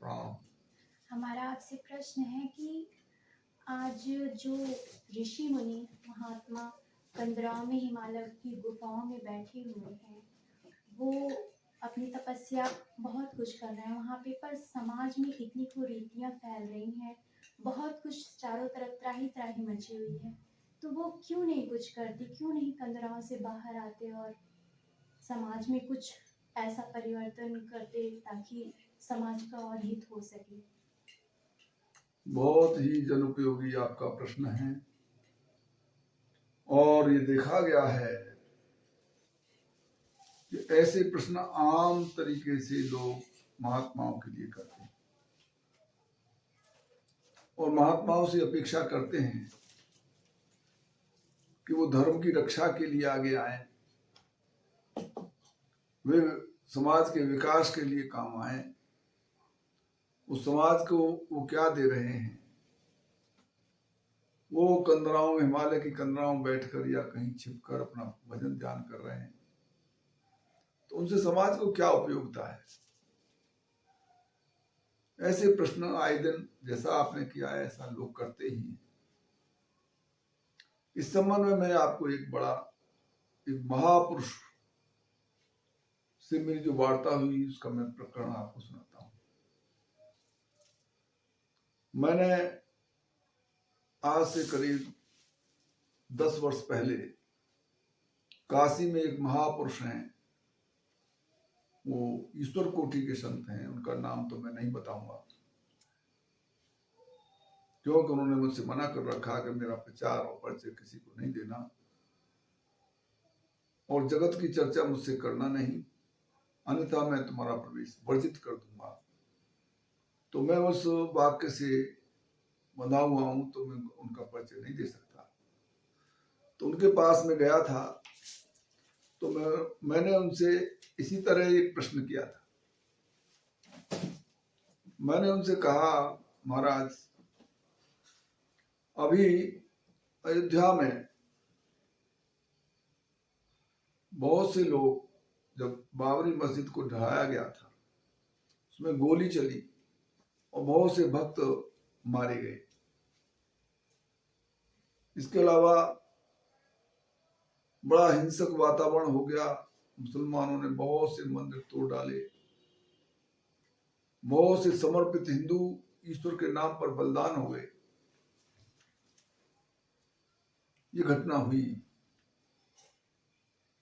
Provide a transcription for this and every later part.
प्रणाम। हमारा आपसे प्रश्न है कि आज जो ऋषि मुनि महात्मा कंदराव में हिमालय की गुफाओं में बैठे हुए हैं, वो अपनी तपस्या बहुत कुछ कर रहे हैं वहाँ पे, पर समाज में इतनी कुरीतियाँ फैल रही हैं, बहुत कुछ चारों तरफ त्राही त्राही मची हुई है, तो वो क्यों नहीं कुछ करती, क्यों नहीं कंदराव से बाहर आते और समाज में कुछ ऐसा परिवर्तन करते ताकि समाज का और हित हो सके। बहुत ही जनोपयोगी आपका प्रश्न है और ये देखा गया है कि ऐसे प्रश्न आम तरीके से लोग महात्माओं के लिए करते हैं और महात्माओं से अपेक्षा करते हैं कि वो धर्म की रक्षा के लिए आगे आए, वे समाज के विकास के लिए काम आए। उस समाज को वो क्या दे रहे हैं? वो कंदराओं में, हिमालय की कंदराओं में बैठकर या कहीं छिपकर अपना भजन ध्यान कर रहे हैं, तो उनसे समाज को क्या उपयोगिता है? ऐसे प्रश्न आए दिन, जैसा आपने किया है ऐसा लोग करते ही हैं। इस संबंध में मैं आपको एक महापुरुष से मेरी जो वार्ता हुई उसका मैं प्रकरण आपको सुनाता हूँ। मैंने आज से करीब 10 वर्ष पहले काशी में एक महापुरुष हैं, वो ईश्वर कोटि के संत हैं, उनका नाम तो मैं नहीं बताऊंगा क्योंकि उन्होंने मुझसे मना कर रखा कि मेरा प्रचार और परिचय किसी को नहीं देना और जगत की चर्चा मुझसे करना नहीं, अन्यथा मैं तुम्हारा प्रवेश वर्जित कर दूंगा। तो मैं उस वाक्य से बंधा हुआ हूं, तो मैं उनका परिचय नहीं दे सकता। तो उनके पास में गया था, तो मैंने उनसे इसी तरह एक प्रश्न किया था। मैंने उनसे कहा, महाराज, अभी अयोध्या में बहुत से लोग, जब बाबरी मस्जिद को ढहाया गया था, उसमें गोली चली और बहुत से भक्त मारे गए। इसके अलावा बड़ा हिंसक वातावरण हो गया, मुसलमानों ने बहुत से मंदिर तोड़ डाले, बहुत से समर्पित हिंदू ईश्वर के नाम पर बलिदान हो गए। ये घटना हुई।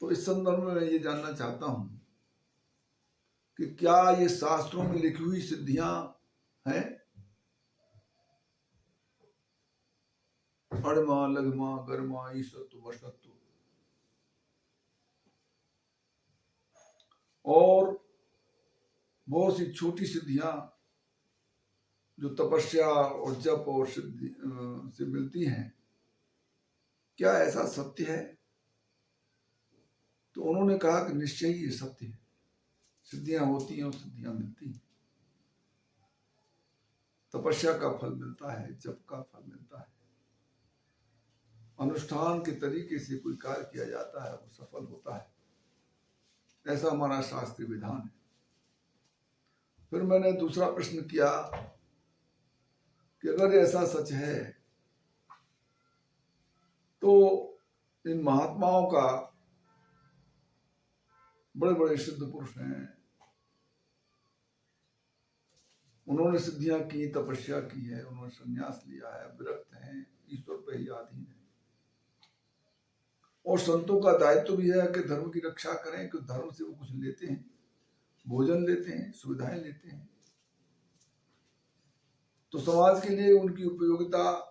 तो इस संदर्भ में मैं ये जानना चाहता हूं कि क्या ये शास्त्रों में लिखी हुई सिद्धियां हैं? अड़मा, लगमा, गरमा, ईशत्व, वशत्व, और बहुत सी छोटी सिद्धियां जो तपस्या और जप और सिद्धि से मिलती हैं, क्या ऐसा सत्य है? तो उन्होंने कहा कि निश्चय ही ये सत्य है, सिद्धियां होती हैं और सिद्धियां मिलती हैं। तपस्या का फल मिलता है, जप का फल मिलता है, अनुष्ठान के तरीके से कोई कार्य किया जाता है वो सफल होता है, ऐसा हमारा शास्त्रीय विधान है। फिर मैंने दूसरा प्रश्न किया कि अगर ऐसा सच है तो इन महात्माओं का, बड़े बड़े सिद्ध पुरुष हैं, उन्होंने सिद्धियां की, तपस्या की है, उन्होंने संन्यास लिया है, विरक्त हैं, ईश्वर पे ही आधीन है, और संतों का दायित्व भी है कि धर्म की रक्षा करें, कि धर्म से वो कुछ लेते हैं, भोजन लेते हैं, सुविधाएं लेते हैं, तो समाज के लिए उनकी उपयोगिता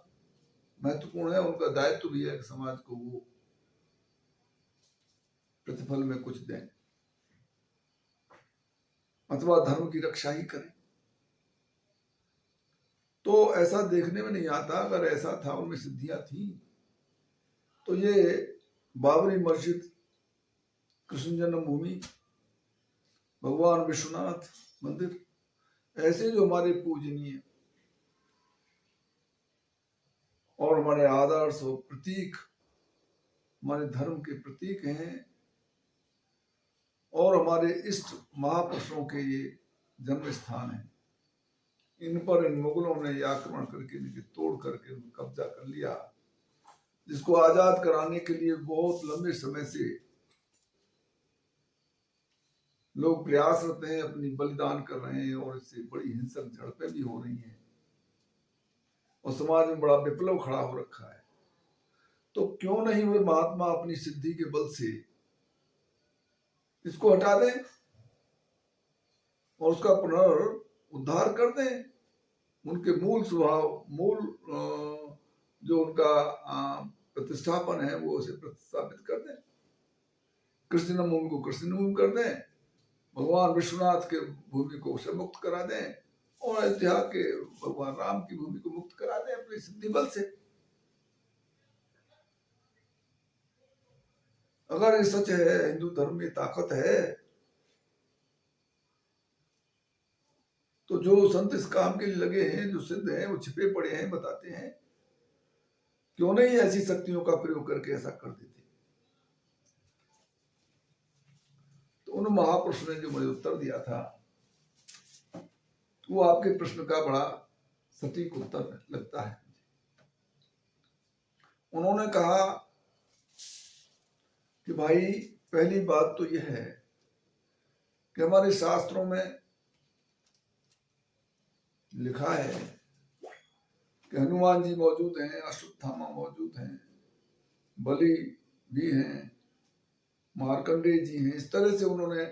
महत्वपूर्ण है। उनका दायित्व भी है कि समाज को वो प्रतिफल में कुछ दें अथवा धर्म की रक्षा ही करें। तो ऐसा देखने में नहीं आता। अगर ऐसा था, उनमें सिद्धियां थी, तो ये बाबरी मस्जिद, कृष्ण जन्मभूमि, भगवान विश्वनाथ मंदिर, ऐसे जो हमारे पूजनीय और हमारे आदर्श और प्रतीक, हमारे धर्म के प्रतीक हैं, और हमारे इष्ट महापुरुषों के ये जन्म स्थान है, इन पर इन मुगलों ने ये आक्रमण करके इनके तोड़ करके कब्जा कर लिया, जिसको आजाद कराने के लिए बहुत लंबे समय से लोग प्रयासरत हैं, अपनी बलिदान कर रहे हैं, और इससे बड़ी हिंसक झड़पें भी हो रही हैं और समाज में बड़ा विप्लव खड़ा हो रखा है। तो क्यों नहीं वे महात्मा अपनी सिद्धि के बल से इसको हटा दें और उसका पुनरुद्धार कर दें, उनके मूल स्वभाव, मूल जो उनका प्रतिष्ठापन है वो उसे प्रतिस्थापित कर दें, कृष्ण भूमि को कृष्ण भूमि कर दें, भगवान विश्वनाथ के भूमि को उसे मुक्त करा दें और अयोध्या के भगवान राम की भूमि को मुक्त करा दें अपने सिद्धि बल से। अगर ये सच है, हिंदू धर्म में ताकत है, तो जो संत इस काम के लिए लगे हैं, जो सिद्ध हैं, वो छिपे पड़े हैं, बताते हैं, क्यों नहीं ऐसी शक्तियों का प्रयोग करके ऐसा कर देते। तो उन महापुरुष ने जो मुझे उत्तर दिया था, वो आपके प्रश्न का बड़ा सटीक उत्तर लगता है। उन्होंने कहा कि भाई, पहली बात तो यह है कि हमारे शास्त्रों में लिखा है कि हनुमान जी मौजूद हैं, अश्वत्थामा मौजूद हैं, बलि भी हैं, मार्कंडेय जी हैं। इस तरह से उन्होंने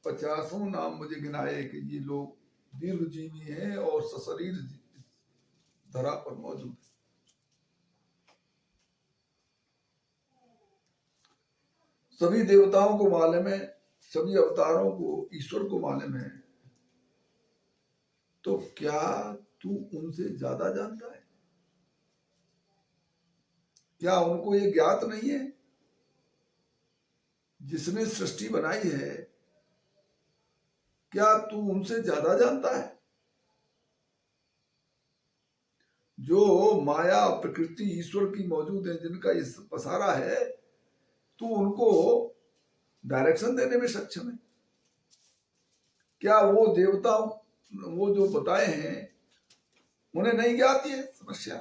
50 नाम मुझे गिनाए कि ये लोग दीर्घजीवी हैं और सशरीर धरा पर मौजूद हैं। सभी देवताओं को मालूम है, सभी अवतारों को, ईश्वर को मालूम है, तो क्या तू उनसे ज्यादा जानता है? क्या उनको ये ज्ञात नहीं है जिसने सृष्टि बनाई है? क्या तू उनसे ज्यादा जानता है? जो माया प्रकृति ईश्वर की मौजूद है, जिनका इस पसारा है, तू उनको डायरेक्शन देने में सक्षम है? क्या वो देवता, वो जो बताए हैं, उन्हें नहीं ज्ञात है समस्या?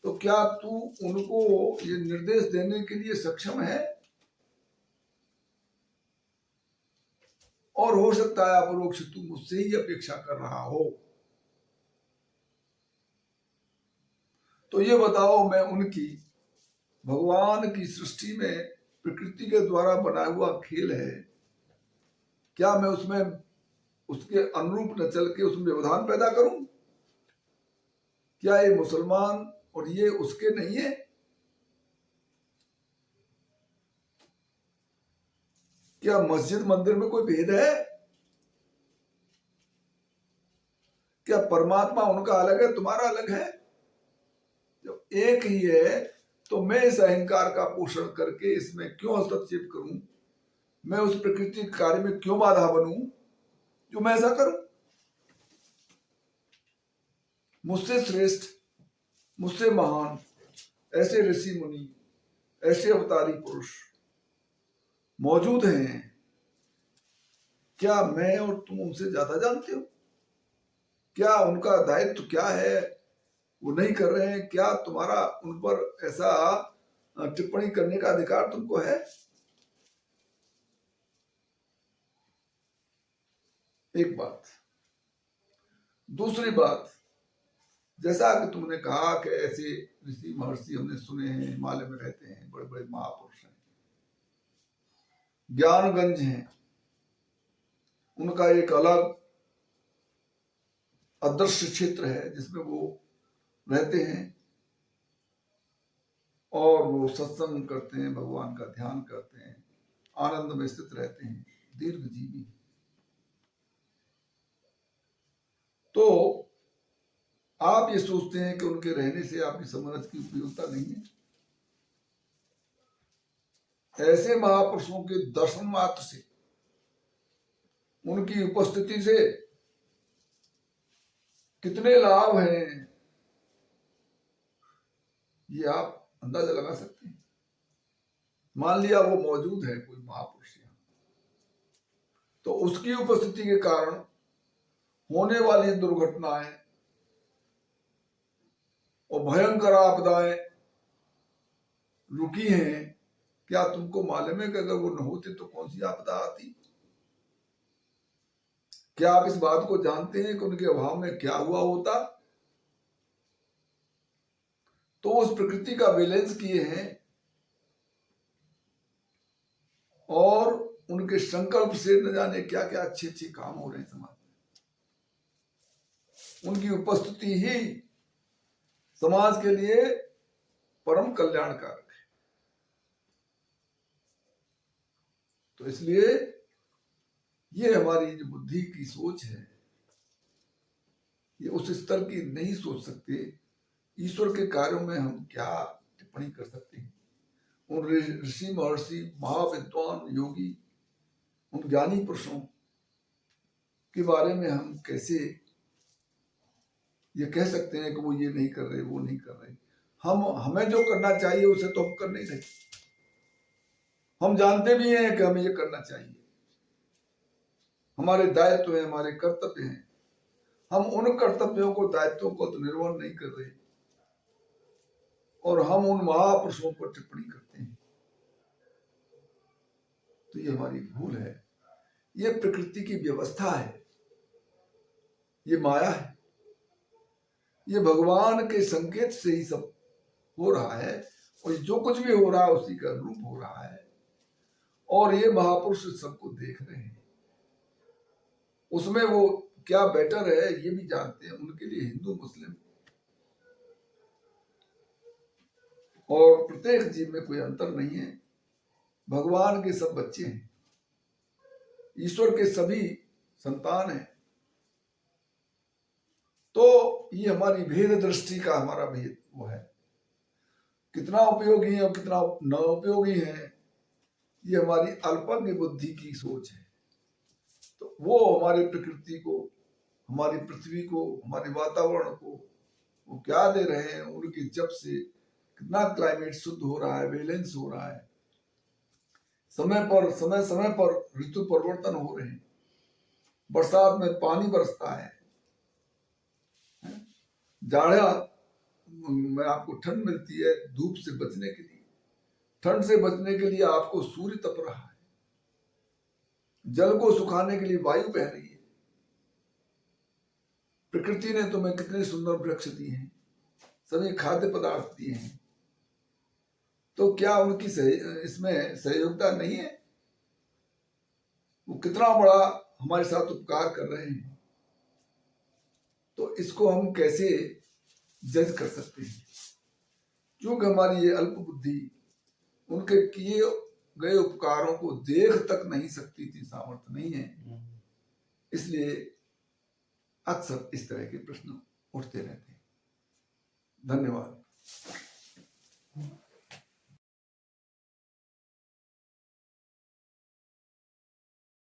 तो क्या तू उनको ये निर्देश देने के लिए सक्षम है? और हो सकता है अपरोक्ष तू मुझसे ही अपेक्षा कर रहा हो। तो ये बताओ, मैं उनकी, भगवान की सृष्टि में प्रकृति के द्वारा बना हुआ खेल है, क्या मैं उसमें उसके अनुरूप न चल के उसमें व्यवधान पैदा करूं? क्या ये मुसलमान और ये उसके नहीं है? क्या मस्जिद मंदिर में कोई भेद है? क्या परमात्मा उनका अलग है, तुम्हारा अलग है? जब एक ही है, तो मैं इस अहंकार का पोषण करके इसमें क्यों हस्तक्षेप करूं? मैं उस प्रकृति के कार्य में क्यों बाधा बनूं जो मैं ऐसा करूं? मुझसे श्रेष्ठ, मुझसे महान ऐसे ऋषि मुनि, ऐसे अवतारी पुरुष मौजूद हैं, क्या मैं और तुम उनसे ज्यादा जानते हो? क्या उनका दायित्व क्या है वो नहीं कर रहे हैं? क्या तुम्हारा उन पर ऐसा टिप्पणी करने का अधिकार तुमको है? एक बात। दूसरी बात, जैसा कि तुमने कहा कि ऐसे ऋषि महर्षि हमने सुने हैं, हिमालय में रहते हैं, बड़े बड़े महापुरुष हैं, ज्ञानगंज हैं, उनका एक अलग अदृश्य क्षेत्र है जिसमें वो रहते हैं और वो सत्संग करते हैं, भगवान का ध्यान करते हैं, आनंद में स्थित रहते हैं, दीर्घजीवी। तो आप ये सोचते हैं कि उनके रहने से आपकी समझ की उपयोगिता नहीं है? ऐसे महापुरुषों के दर्शन मात्र से, उनकी उपस्थिति से कितने लाभ हैं, ये आप अंदाजा लगा सकते हैं। मान लिया वो मौजूद है कोई महापुरुष यहां, तो उसकी उपस्थिति के कारण होने वाली दुर्घटनाएं और भयंकर आपदाएं रुकी हैं। क्या तुमको मालूम है कि अगर वो न होती तो कौन सी आपदा आती? क्या आप इस बात को जानते हैं कि उनके अभाव में क्या हुआ होता? तो उस प्रकृति का बैलेंस किए हैं और उनके संकल्प से न जाने क्या क्या अच्छे अच्छे काम हो रहे हैं समाज में। उनकी उपस्थिति ही समाज के लिए परम कल्याणकारक है। तो इसलिए ये हमारी जो बुद्धि की सोच है, ये उस स्तर की नहीं सोच सकते। ईश्वर के कार्यों में हम क्या टिप्पणी कर सकते हैं? उन ऋषि महर्षि महाविद्वान योगी, उन ज्ञानी पुरुषों के बारे में हम कैसे ये कह सकते हैं कि वो ये नहीं कर रहे, वो नहीं कर रहे? हमें जो करना चाहिए उसे तो हम कर नहीं रहे। हम जानते भी हैं कि हमें ये करना चाहिए, हमारे दायित्व है, हमारे कर्तव्य हैं। हम उन कर्तव्यों को, दायित्वों को तो निर्वहन नहीं कर रहे और हम उन महापुरुषों पर टिप्पणी करते हैं। तो ये हमारी भूल है। ये प्रकृति की व्यवस्था है, ये माया है, ये भगवान के संकेत से ही सब हो रहा है और जो कुछ भी हो रहा है उसी का रूप हो रहा है। और ये महापुरुष सबको देख रहे हैं, उसमें वो क्या बेटर है ये भी जानते हैं। उनके लिए हिंदू मुस्लिम और प्रत्येक जीव में कोई अंतर नहीं है। भगवान के सब बच्चे हैं, ईश्वर के सभी संतान हैं। तो ये हमारी भेद दृष्टि का हमारा भेद वो है। कितना उपयोगी है और कितना न उपयोगी है, ये हमारी अल्पज्ञ बुद्धि की सोच है। तो वो हमारी प्रकृति को, हमारी पृथ्वी को, हमारे वातावरण को वो क्या दे रहे हैं? उनकी जब से कितना क्लाइमेट शुद्ध हो रहा है, बैलेंस हो रहा है, समय समय पर ऋतु परिवर्तन हो रहे हैं, बरसात में पानी बरसता है, जाड़ा में आपको ठंड मिलती है धूप से बचने के लिए, ठंड से बचने के लिए आपको सूर्य तप रहा है, जल को सुखाने के लिए वायु बह रही है। प्रकृति ने तुम्हें कितने सुंदर वृक्ष दिए हैं, सभी खाद्य पदार्थ दिए हैं। तो क्या उनकी इसमें सहयोगिता नहीं है? वो कितना बड़ा हमारे साथ उपकार कर रहे हैं। तो इसको हम कैसे जज कर सकते हैं? क्योंकि हमारी ये अल्प बुद्धि उनके किए गए उपकारों को देख तक नहीं सकती थी, सामर्थ्य नहीं है। इसलिए अक्सर इस तरह के प्रश्न उठते रहते हैं। धन्यवाद।